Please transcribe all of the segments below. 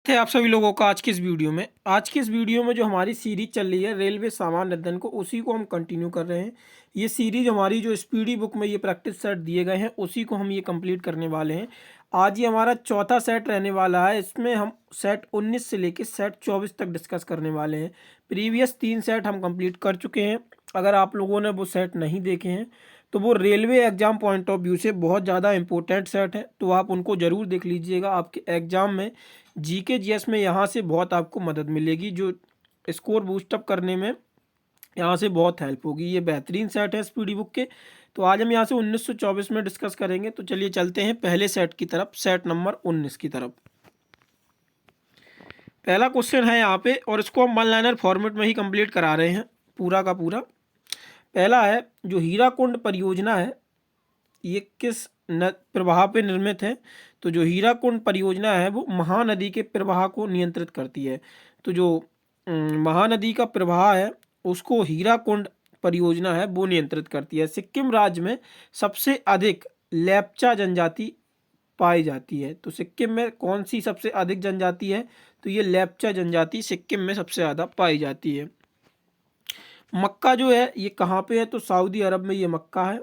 थे आप सभी लोगों का आज की इस वीडियो में जो हमारी सीरीज चल रही है रेलवे सामान्य अध्ययन को उसी को हम कंटिन्यू कर रहे हैं। ये सीरीज हमारी जो स्पीडी बुक में ये प्रैक्टिस सेट दिए गए हैं उसी को हम ये कंप्लीट करने वाले हैं। आज ये हमारा चौथा सेट रहने वाला है। इसमें हम सेट 19 से लेकर सेट 24 तक डिस्कस करने वाले हैं। प्रीवियस 3 सेट हम कंप्लीट कर चुके हैं। अगर आप लोगों ने वो सेट नहीं देखे हैं तो वो railway exam point of view से बहुत ज़्यादा इंपॉर्टेंट सेट है, तो आप उनको ज़रूर देख लीजिएगा। आपके एग्जाम में जीके जीएस में यहाँ से बहुत आपको मदद मिलेगी, जो स्कोर बूस्टअप करने में यहाँ से बहुत हेल्प होगी। ये बेहतरीन सेट है स्पीडी बुक के। तो आज हम यहाँ से 1924 में डिस्कस करेंगे। तो चलिए चलते हैं पहले सेट की तरफ, सेट नंबर 19 की तरफ। पहला क्वेश्चन है यहाँ पे और इसको हम वन लाइनर फॉर्मेट में ही कंप्लीट करा रहे हैं पूरा का पूरा। पहला है, जो हीराकुंड परियोजना है ये किस प्रवाह पे निर्मित है? तो जो हीराकुंड परियोजना है वो महानदी के प्रवाह को नियंत्रित करती है। तो जो महानदी का प्रवाह है उसको हीराकुंड परियोजना है वो नियंत्रित करती है। सिक्किम राज्य में सबसे अधिक लेप्चा जनजाति पाई जाती है। तो सिक्किम में कौन सी सबसे अधिक जनजाति है? तो ये लेप्चा जनजाति सिक्किम में सबसे ज़्यादा पाई जाती है। मक्का जो है ये कहाँ पे है? तो सऊदी अरब में ये मक्का है।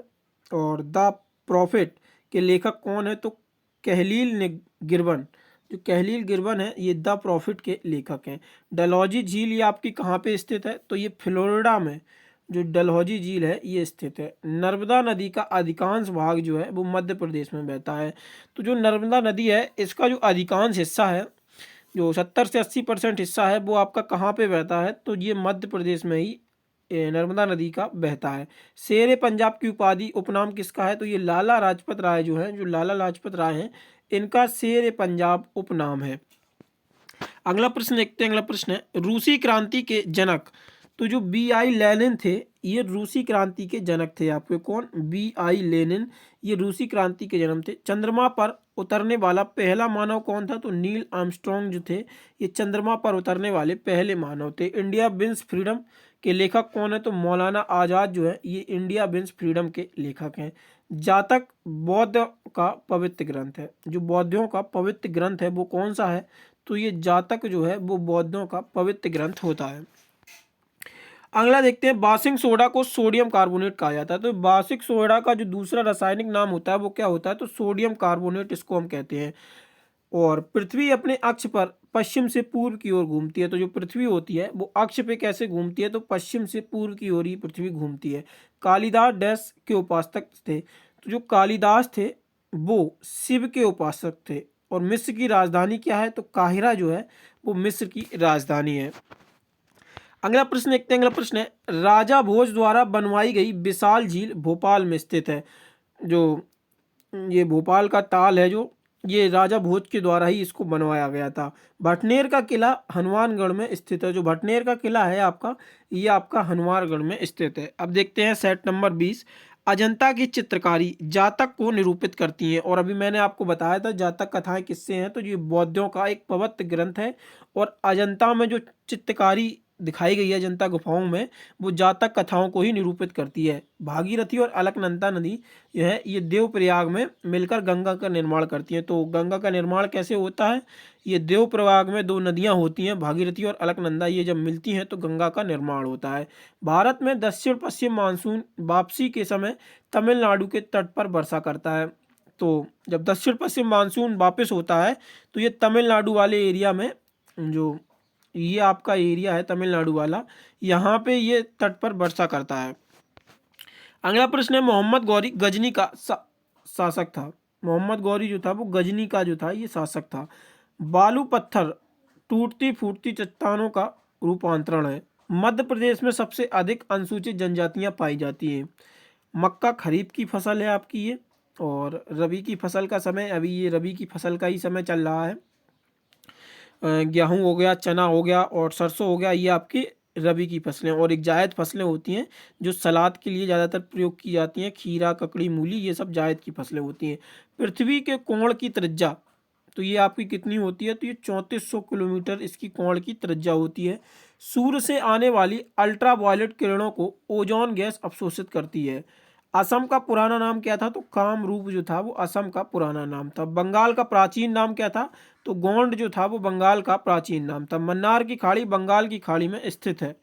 और द प्रॉफिट के लेखक कौन है? तो गिरवन। जो कहलील गिरवन है ये द प्रॉफिट के लेखक हैं। डलहौजी झील ये आपकी कहाँ पे स्थित है? तो ये फ्लोरिडा में जो डलहौजी झील है ये स्थित है। नर्मदा नदी का अधिकांश भाग जो है वो मध्य प्रदेश में बहता है। तो जो नर्मदा नदी है इसका जो अधिकांश हिस्सा है, जो 70 से 80% हिस्सा है वो आपका कहाँ पे बहता है? तो ये मध्य प्रदेश में ही नर्मदा नदी का बहता है। शेर पंजाब की उपाधि उपनाम किसका है? तो ये लाला लाजपत राय जो है, जो लाला लाजपत राय हैं इनका शेर पंजाब उपनाम है। अगला प्रश्न देखते हैं। अगला प्रश्न है, रूसी क्रांति के जनक। तो जो बी आई लेनिन थे ये रूसी क्रांति के जनक थे। आपके कौन? बी आई लेनिन, ये रूसी क्रांति के जन्म थे। चंद्रमा पर उतरने वाला पहला मानव कौन था? तो नील आर्मस्ट्रॉन्ग जो थे ये चंद्रमा पर उतरने वाले पहले मानव थे। इंडिया विंस फ्रीडम के लेखक कौन है? तो मौलाना आज़ाद जो है ये इंडिया विंस फ्रीडम के लेखक हैं। जातक बौद्ध का पवित्र ग्रंथ है। जो बौद्धों का पवित्र ग्रंथ है वो कौन सा है? तो ये जातक जो है वो बौद्धों का पवित्र ग्रंथ होता है। अगला देखते हैं, बासिंग सोडा को सोडियम कार्बोनेट कहा जाता है। तो बासिंग सोडा का जो दूसरा रासायनिक नाम होता है वो क्या होता है? तो सोडियम कार्बोनेट इसको हम कहते हैं। और पृथ्वी अपने अक्ष पर पश्चिम से पूर्व की ओर घूमती है। तो जो पृथ्वी होती है वो अक्ष पे कैसे घूमती है? तो पश्चिम से पूर्व की ओर ही पृथ्वी घूमती है। कालिदास डैश के उपासक थे। तो जो कालिदास थे वो शिव के उपासक थे। और मिस्र की राजधानी क्या है? तो काहिरा जो है वो मिस्र की राजधानी है। अगला प्रश्न देखते हैं। अगला प्रश्न है, राजा भोज द्वारा बनवाई गई विशाल झील भोपाल में स्थित है। जो ये भोपाल का ताल है जो ये राजा भोज के द्वारा ही इसको बनवाया गया था। भटनेर का किला हनुमानगढ़ में स्थित है। जो भटनेर का किला है आपका ये आपका हनुमानगढ़ में स्थित है। अब देखते हैं सेट नंबर 20, अजंता की चित्रकारी जातक को निरूपित करती हैं। और अभी मैंने आपको बताया था जातक कथाएं किससे हैं, तो ये बौद्धों का एक पवित्र ग्रंथ है। और अजंता में जो चित्रकारी दिखाई गई है अजंता गुफाओं में वो जातक कथाओं को ही निरूपित करती है। भागीरथी और अलकनंदा नदी जो है ये देवप्रयाग में मिलकर गंगा का निर्माण करती हैं। तो गंगा का निर्माण कैसे होता है? ये देवप्रयाग में दो नदियां होती हैं भागीरथी और अलकनंदा, ये जब मिलती हैं तो गंगा का निर्माण होता है। भारत में दक्षिण पश्चिम मानसून वापसी के समय तमिलनाडु के तट पर वर्षा करता है। तो जब दक्षिण पश्चिम मानसून वापस होता है तो ये तमिलनाडु वाले एरिया में, जो ये आपका एरिया है तमिलनाडु वाला, यहाँ पे ये तट पर वर्षा करता है। अगला प्रश्न है, मोहम्मद गौरी गजनी का शासक था। मोहम्मद गौरी जो था वो गजनी का जो था ये शासक था। बालू पत्थर टूटती फूटती चट्टानों का रूपांतरण है। मध्य प्रदेश में सबसे अधिक अनुसूचित जनजातियां पाई जाती हैं। मक्का खरीफ की फसल है आपकी ये, और रबी की फसल का समय, अभी ये रबी की फसल का ही समय चल रहा है। गेहूँ हो गया, चना हो गया और सरसों हो गया, ये आपकी रबी की फसलें। और एक जायद फसलें होती हैं जो सलाद के लिए ज़्यादातर प्रयोग की जाती हैं, खीरा, ककड़ी, मूली, ये सब जायद की फसलें होती हैं। पृथ्वी के कोण की त्रिज्या तो ये आपकी कितनी होती है? तो ये 3400 किलोमीटर इसकी कोण की त्रिज्या होती है। सूर्य से आने वाली अल्ट्रा वायलेट किरणों को ओजोन गैस अवशोषित करती है। असम का पुराना नाम क्या था? तो कामरूप जो था वो असम का पुराना नाम था। बंगाल का प्राचीन नाम क्या था? तो गोंड जो था वो बंगाल का प्राचीन नाम था। मन्नार की खाड़ी बंगाल की खाड़ी में स्थित है,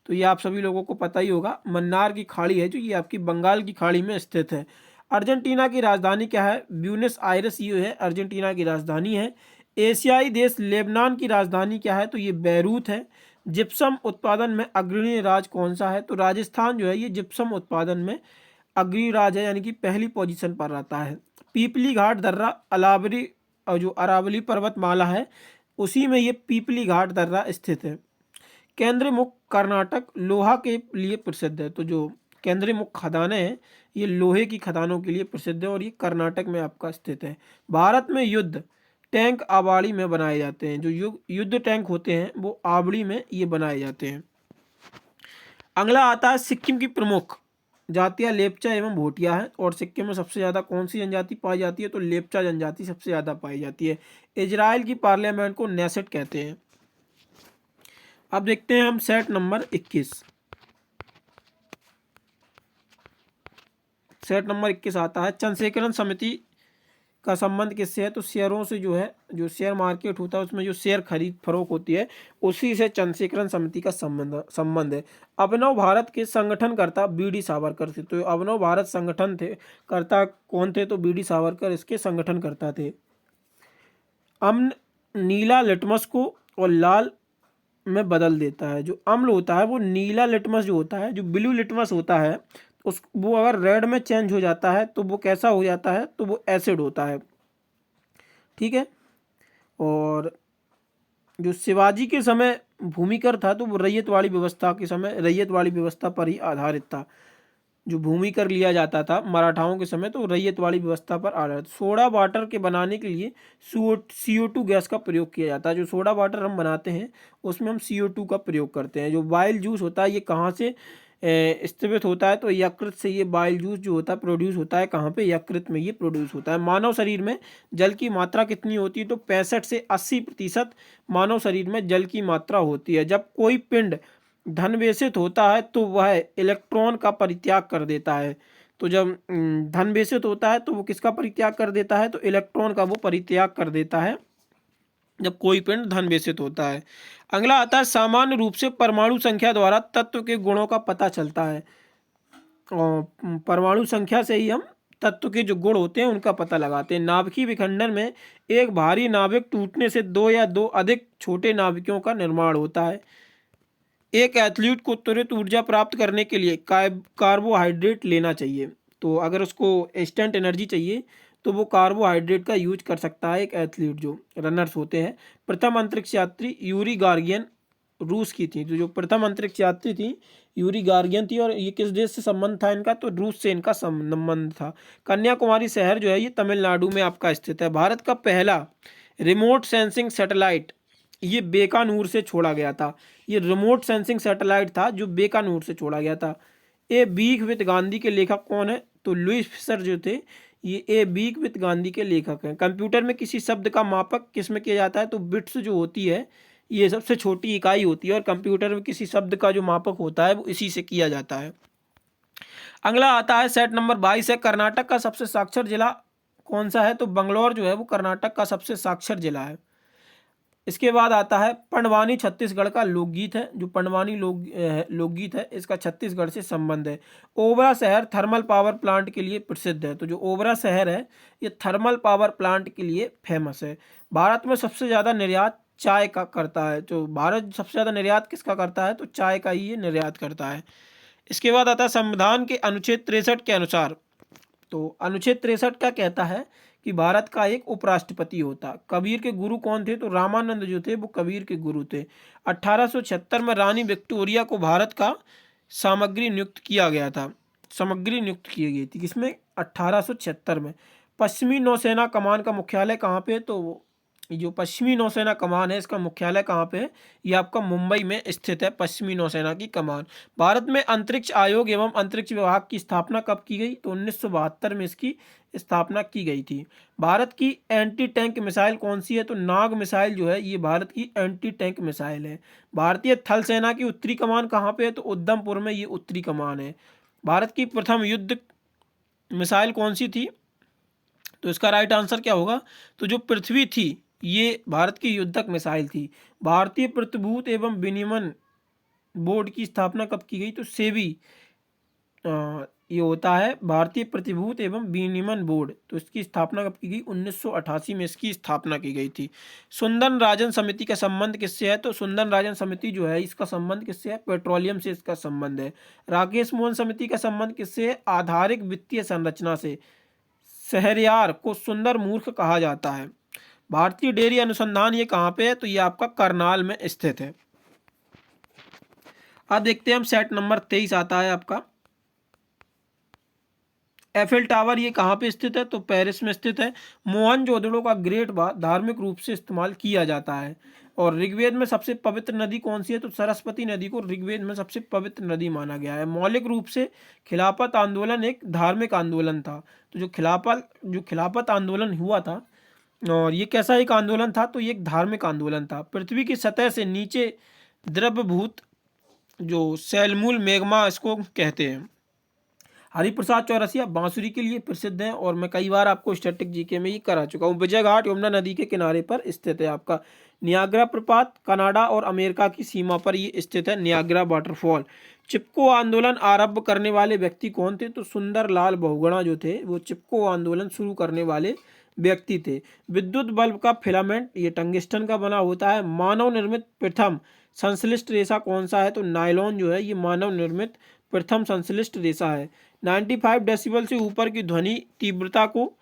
तो ये आप सभी लोगों को पता ही होगा। मन्नार की खाड़ी है जो ये आपकी बंगाल की खाड़ी में स्थित है। अर्जेंटीना की राजधानी क्या है? ब्यूनस आयरस ये है अर्जेंटीना की राजधानी है। एशियाई देश लेबनान की राजधानी क्या है? तो ये बैरूत है। जिप्सम उत्पादन में अग्रणी राज्य कौन सा है? तो राजस्थान जो है ये जिप्सम उत्पादन में अग्रणी राज्य है, यानी कि पहली पोजीशन पर रहता है। पीपली घाट दर्रा अलावरी जो अरावली पर्वतमाला है उसी में ये पीपली घाट दर्रा स्थित है। केंद्रीय मुख्य कर्नाटक लोहा के लिए प्रसिद्ध है, तो जो केंद्रीय मुख्य खदानें हैं ये लोहे की खदानों के लिए प्रसिद्ध है और ये कर्नाटक में आपका स्थित है। भारत में युद्ध टैंक आबाड़ी में बनाए जाते हैं, जो युद्ध टैंक होते हैं वो आबाड़ी में ये बनाए जाते हैं। अगला आता है सिक्किम की प्रमुख जातियां लेपचा एवं भोटिया है, और सिक्किम में सबसे ज़्यादा कौन सी जनजाति पाई जाती है? तो लेपचा जनजाति सबसे ज़्यादा पाई जाती है। इजराइल की पार्लियामेंट को नेसेट कहते हैं। अब देखते हैं हम सेट नंबर 21। सेट नंबर 21 आता है चंद्रशेखरन समिति का संबंध किससे है? तो शेयरों से जो है, जो शेयर मार्केट होता है उसमें जो शेयर खरीद फरोख्त होती है उसी से चंद्रशेखरन समिति का संबंध है। अभिनव भारत के संगठनकर्ता बी.डी. सावरकर थे, तो अभिनव भारत संगठन थे कर्ता कौन थे? तो बी.डी. सावरकर इसके संगठनकर्ता थे। अम्ल नीला लिटमस को और लाल में बदल देता है। जो अम्ल होता है वो नीला लिटमस जो होता है, जो ब्लू लिटमस होता है उस वो अगर रेड में चेंज हो जाता है तो वो कैसा हो जाता है? तो वो एसिड होता है, ठीक है। और जो शिवाजी के समय भूमिकर था तो वो रैयत वाली व्यवस्था के समय रैयत वाली व्यवस्था पर ही आधारित था। जो भूमि कर लिया जाता था मराठाओं के समय तो रैयत वाली व्यवस्था पर आधारित। सोडा वाटर के बनाने के लिए CO2 गैस का प्रयोग किया जाता है। जो सोडा वाटर हम बनाते हैं उसमें हम CO2 का प्रयोग करते हैं। जो बाइल जूस होता है ये कहाँ से स्थित होता है? तो यकृत से ये बाइल जूस जो होता है प्रोड्यूस होता है। कहाँ पे? यकृत में ये प्रोड्यूस होता है। मानव शरीर में जल की मात्रा कितनी होती है? तो 65 से 80% मानव शरीर में जल की मात्रा होती है। जब कोई पिंड धनवेशित होता है तो वह इलेक्ट्रॉन का परित्याग कर देता है। तो जब धनवेशित होता है तो वो किसका परित्याग कर देता है? तो इलेक्ट्रॉन का वो परित्याग कर देता है जब कोई पिंड धनवेशित होता है। अगला आता है सामान्य रूप से परमाणु संख्या द्वारा तत्व के गुणों का पता चलता है। और परमाणु संख्या से ही हम तत्व के जो गुण होते हैं उनका पता लगाते हैं। नाभिकीय विखंडन में एक भारी नाभिक टूटने से दो या दो अधिक छोटे नाभिकों का निर्माण होता है। एक एथलीट को तुरंत ऊर्जा प्राप्त करने के लिए कार्बोहाइड्रेट लेना चाहिए। तो अगर उसको इंस्टेंट एनर्जी चाहिए तो वो कार्बोहाइड्रेट का यूज कर सकता है एक एथलीट जो रनर्स होते हैं। प्रथम अंतरिक्ष यात्री यूरी गार्गियन रूस की थी। तो जो प्रथम अंतरिक्ष यात्री थी यूरी गार्गियन थी, और ये किस देश से संबंध था इनका? तो रूस से इनका संबंध था। कन्याकुमारी शहर जो है ये तमिलनाडु में आपका स्थित है। भारत का पहला रिमोट सेंसिंग सैटेलाइट ये बीकानेर से छोड़ा गया था। ये रिमोट सेंसिंग सैटेलाइट था जो बीकानेर से छोड़ा गया था। ए वीक विथ गांधी के लेखक कौन है? तो लुईस फिशर जो थे ये ए वीक विथ गांधी के लेखक हैं। कंप्यूटर में किसी शब्द का मापक किस में किया जाता है? तो बिट्स जो होती है ये सबसे छोटी इकाई होती है और कंप्यूटर में किसी शब्द का जो मापक होता है वो इसी से किया जाता है। अगला आता है सेट नंबर 22 है कर्नाटक का सबसे साक्षर जिला कौन सा है? तो बंगलौर जो है वो कर्नाटक का सबसे साक्षर जिला है। इसके बाद आता है पंडवानी छत्तीसगढ़ का लोकगीत है। जो पंडवानी लोकगीत है इसका छत्तीसगढ़ से संबंध है। ओबरा शहर थर्मल पावर प्लांट के लिए प्रसिद्ध है। तो जो ओबरा शहर है ये थर्मल पावर प्लांट के लिए फेमस है। भारत में सबसे ज़्यादा निर्यात चाय का करता है। तो भारत सबसे ज़्यादा निर्यात किसका करता है? तो चाय का ही ये निर्यात करता है। इसके बाद आता है संविधान के अनुच्छेद 63 के अनुसार। तो अनुच्छेद 63 क्या कहता है कि भारत का एक उपराष्ट्रपति होता। कबीर के गुरु कौन थे? तो रामानंद जो थे वो कबीर के गुरु थे। 1876 में रानी विक्टोरिया को भारत का सामग्री नियुक्त किया गया था। सामग्री नियुक्त की गई थी किसमें? 1876 में। पश्चिमी नौसेना कमान का मुख्यालय कहाँ पे? तो जो पश्चिमी नौसेना कमान है इसका मुख्यालय कहाँ पे है? ये आपका मुंबई में स्थित है पश्चिमी नौसेना की कमान। भारत में अंतरिक्ष आयोग एवं अंतरिक्ष विभाग की स्थापना कब की गई? तो 1972 में इसकी स्थापना की गई थी। भारत की एंटी टैंक मिसाइल कौन सी है? तो नाग मिसाइल जो है ये भारत की एंटी टैंक मिसाइल है। भारतीय थल सेना की उत्तरी कमान कहाँ पे है? तो उधमपुर में ये उत्तरी कमान है। भारत की प्रथम युद्ध मिसाइल कौन सी थी? तो इसका राइट आंसर क्या होगा? तो जो पृथ्वी थी ये भारत की युद्धक मिसाइल थी। भारतीय प्रतिभूति एवं विनिमय बोर्ड की स्थापना कब की गई? तो सेबी ये होता है भारतीय प्रतिभूति एवं विनिमय बोर्ड। तो इसकी स्थापना कब की गई? 1988 में इसकी स्थापना की गई थी। सुंदर राजन समिति का संबंध किससे है? तो सुंदर राजन समिति जो है इसका संबंध किससे है? पेट्रोलियम से इसका संबंध है। राकेश मोहन समिति का संबंध किससे है? आधारिक वित्तीय संरचना से। शहरयार को सुंदर मूर्ख कहा जाता है। भारतीय डेयरी अनुसंधान ये कहाँ पे है? तो ये आपका करनाल में स्थित है। अब देखते हैं हम सेट नंबर 23 आता है आपका। एफिल टावर ये कहाँ पे स्थित है? तो पेरिस में स्थित है। मोहनजोदड़ो का ग्रेट बाथ धार्मिक रूप से इस्तेमाल किया जाता है। और ऋग्वेद में सबसे पवित्र नदी कौन सी है? तो सरस्वती नदी को ऋग्वेद में सबसे पवित्र नदी माना गया है। मौलिक रूप से खिलाफत आंदोलन एक धार्मिक आंदोलन था। तो जो खिलाफत आंदोलन हुआ था और ये कैसा एक आंदोलन था? तो ये एक धार्मिक आंदोलन था। पृथ्वी की सतह से नीचे द्रवभूत जो सैलमूल मैग्मा इसको कहते हैं। हरिप्रसाद चौरसिया बांसुरी के लिए प्रसिद्ध हैं और मैं कई बार आपको स्टैटिक जीके में ये करा चुका हूँ। विजय घाट यमुना नदी के किनारे पर स्थित है आपका। नियाग्रा प्रपात कनाडा और अमेरिका की सीमा पर ये स्थित है, नियाग्रा वाटरफॉल। चिपको आंदोलन आरंभ करने वाले व्यक्ति कौन थे? तो सुंदरलाल बहुगुणा जो थे वो चिपको आंदोलन शुरू करने वाले व्यक्ति थे। विद्युत बल्ब का फिलामेंट ये टंगस्टन का बना होता है। मानव निर्मित प्रथम संश्लिष्ट रेशा कौन सा है? तो नायलॉन जो है ये मानव निर्मित प्रथम संश्लिष्ट रेशा है। 95 डेसिबल से ऊपर की ध्वनि तीव्रता को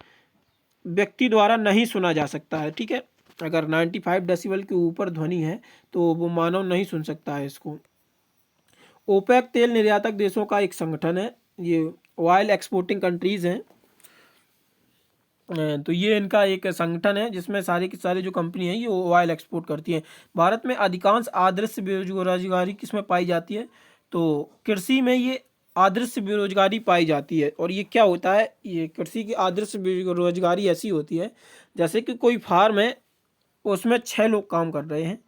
व्यक्ति द्वारा नहीं सुना जा सकता है। ठीक है, अगर 95 डेसिबल के ऊपर ध्वनि है तो वो मानव नहीं सुन सकता है इसको। ओपेक तेल निर्यातक देशों का एक संगठन है, ये ऑयल एक्सपोर्टिंग कंट्रीज हैं। तो ये इनका एक संगठन है जिसमें सारे की सारी जो कंपनी है ये ऑयल एक्सपोर्ट करती हैं। भारत में अधिकांश अदृश्य बेरोजगारी किसमें पाई जाती है? तो कृषि में ये अदृश्य बेरोजगारी पाई जाती है। और ये क्या होता है? ये कृषि की अदृश्य बेरोजगारी ऐसी होती है जैसे कि कोई फार्म है उसमें 6 लोग काम कर रहे हैं,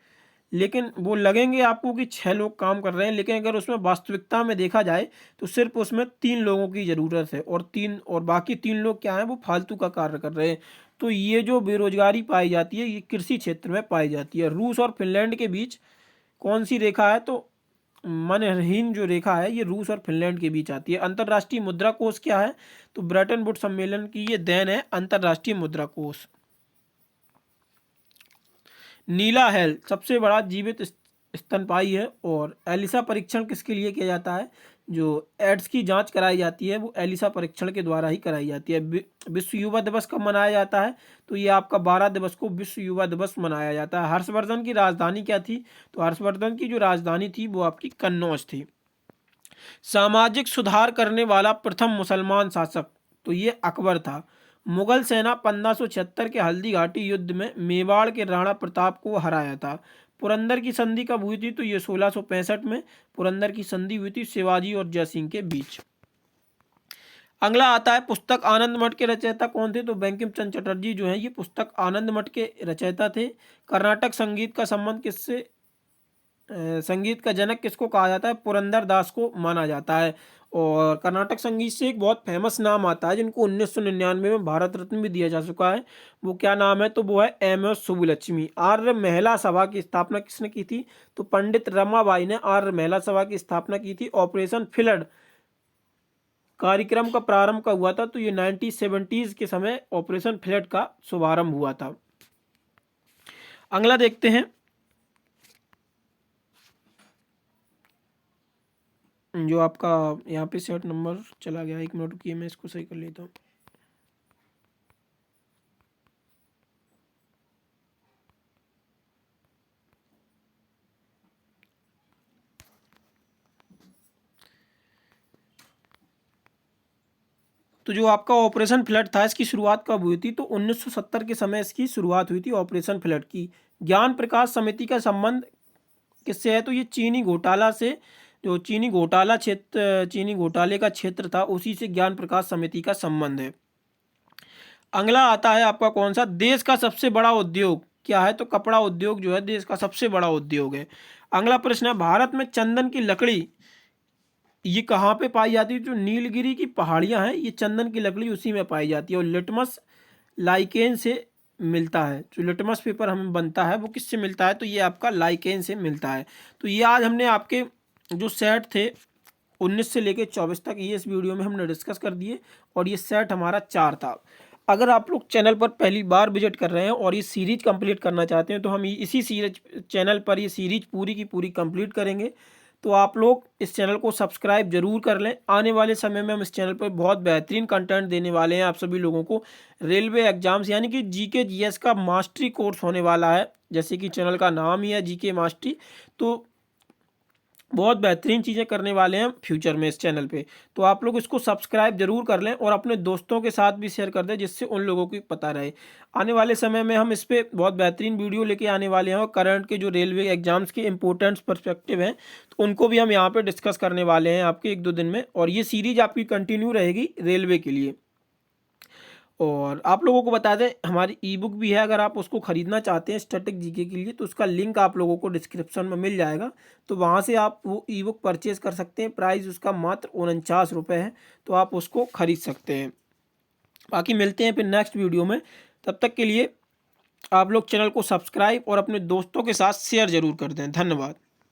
लेकिन वो लगेंगे आपको कि 6 लोग काम कर रहे हैं, लेकिन अगर उसमें वास्तविकता में देखा जाए तो सिर्फ उसमें 3 लोगों की ज़रूरत है और बाकी 3 लोग क्या हैं? वो फालतू का कार्य कर रहे हैं। तो ये जो बेरोजगारी पाई जाती है ये कृषि क्षेत्र में पाई जाती है। रूस और फिनलैंड के बीच कौन सी रेखा है? तो मनहीन जो रेखा है ये रूस और फिनलैंड के बीच आती है। अंतर्राष्ट्रीय मुद्रा कोष क्या है? तो ब्रेटन वुड्स सम्मेलन की ये देन है अंतर्राष्ट्रीय मुद्रा कोष। नीला हेल सबसे बड़ा जीवित स्तनपायी है। और एलिसा परीक्षण किसके लिए किया जाता है? जो एड्स की जांच कराई जाती है वो एलिसा परीक्षण के द्वारा ही कराई जाती है। विश्व युवा दिवस कब मनाया जाता है? तो ये आपका 12 दिवस को विश्व युवा दिवस मनाया जाता है। हर्षवर्धन की राजधानी क्या थी? तो हर्षवर्धन की जो राजधानी थी वो आपकी कन्नौज थी। सामाजिक सुधार करने वाला प्रथम मुसलमान शासक? तो ये अकबर था। मुगल सेना 1576 के हल्दी घाटी युद्ध में मेवाड़ के राणा प्रताप को हराया था। पुरंदर की संधि कब हुई थी? तो ये 1665 में पुरंदर की संधि हुई थी शिवाजी और जयसिंह के बीच। अगला आता है पुस्तक आनंद मठ के रचयिता कौन थे? तो बंकिम चंद्र चटर्जी जो है ये पुस्तक आनंद मठ के रचयिता थे। कर्नाटक संगीत का संबंध किससे संगीत का जनक किसको कहा जाता है? पुरंदर दास को माना जाता है। और कर्नाटक संगीत से एक बहुत फेमस नाम आता है जिनको 1999 में भारत रत्न भी दिया जा चुका है। वो क्या नाम है? तो वो है एम.एस. सुब्बुलक्ष्मी। आर्य महिला सभा की स्थापना किसने की थी? तो पंडित रमाबाई ने आर्य महिला सभा की स्थापना की थी। ऑपरेशन फ्लड कार्यक्रम का प्रारंभ कब हुआ था? तो ये 1970s के समय ऑपरेशन फ्लड का शुभारंभ हुआ था। अगला देखते हैं जो आपका यहाँ पे सेट नंबर चला गया, 1 मिनट रुकिए मैं इसको सही कर लेता हूँ। तो जो आपका ऑपरेशन फ्लड था इसकी शुरुआत कब हुई थी? तो 1970 के समय इसकी शुरुआत हुई थी ऑपरेशन फ्लड की। ज्ञान प्रकाश समिति का संबंध किससे है? तो ये चीनी घोटाला से, जो चीनी घोटाले का क्षेत्र था उसी से ज्ञान प्रकाश समिति का संबंध है। अगला आता है आपका कौन सा? देश का सबसे बड़ा उद्योग क्या है? तो कपड़ा उद्योग जो है देश का सबसे बड़ा उद्योग है। अगला प्रश्न है भारत में चंदन की लकड़ी ये कहाँ पे पाई जाती है? जो नीलगिरी की पहाड़ियाँ हैं, ये चंदन की लकड़ी उसी में पाई जाती है। और लिटमस लाइकेन से मिलता है। जो लिटमस पेपर हमें बनता है वो किससे मिलता है? तो ये आपका लाइकेन से मिलता है। तो ये आज हमने आपके जो सेट थे 19 से लेके 24 तक, ये इस वीडियो में हमने डिस्कस कर दिए। और ये सेट हमारा 4 था। अगर आप लोग चैनल पर पहली बार विजिट कर रहे हैं और ये सीरीज कंप्लीट करना चाहते हैं, तो हम इसी सीरीज चैनल पर ये सीरीज पूरी की पूरी कंप्लीट करेंगे। तो आप लोग इस चैनल को सब्सक्राइब जरूर कर लें। आने वाले समय में हम इस चैनल पर बहुत बेहतरीन कंटेंट देने वाले हैं आप सभी लोगों को। रेलवे एग्जाम्स यानी कि जीके जीएस का मास्टरी कोर्स होने वाला है, जैसे कि चैनल का नाम ही है जीके मास्टरी। तो बहुत बेहतरीन चीज़ें करने वाले हैं फ्यूचर में इस चैनल पे। तो आप लोग इसको सब्सक्राइब जरूर कर लें और अपने दोस्तों के साथ भी शेयर कर दें, जिससे उन लोगों को पता रहे। आने वाले समय में हम इस पे बहुत बेहतरीन वीडियो लेके आने वाले हैं, और करंट के जो रेलवे एग्जाम्स के इंपॉर्टेंट पर्सपेक्टिव हैं, तो उनको भी हम यहाँ पे डिस्कस करने वाले हैं आपके 1-2 दिन में। और ये सीरीज आपकी कंटिन्यू रहेगी रेलवे के लिए। और आप लोगों को बता दें, हमारी ई बुक भी है। अगर आप उसको ख़रीदना चाहते हैं स्टैटिक जीके के लिए, तो उसका लिंक आप लोगों को डिस्क्रिप्शन में मिल जाएगा। तो वहाँ से आप वो ई बुक परचेज़ कर सकते हैं। प्राइस उसका मात्र 49 रुपये है। तो आप उसको ख़रीद सकते हैं। बाकी मिलते हैं फिर नेक्स्ट वीडियो में। तब तक के लिए आप लोग चैनल को सब्सक्राइब और अपने दोस्तों के साथ शेयर ज़रूर कर दें। धन्यवाद।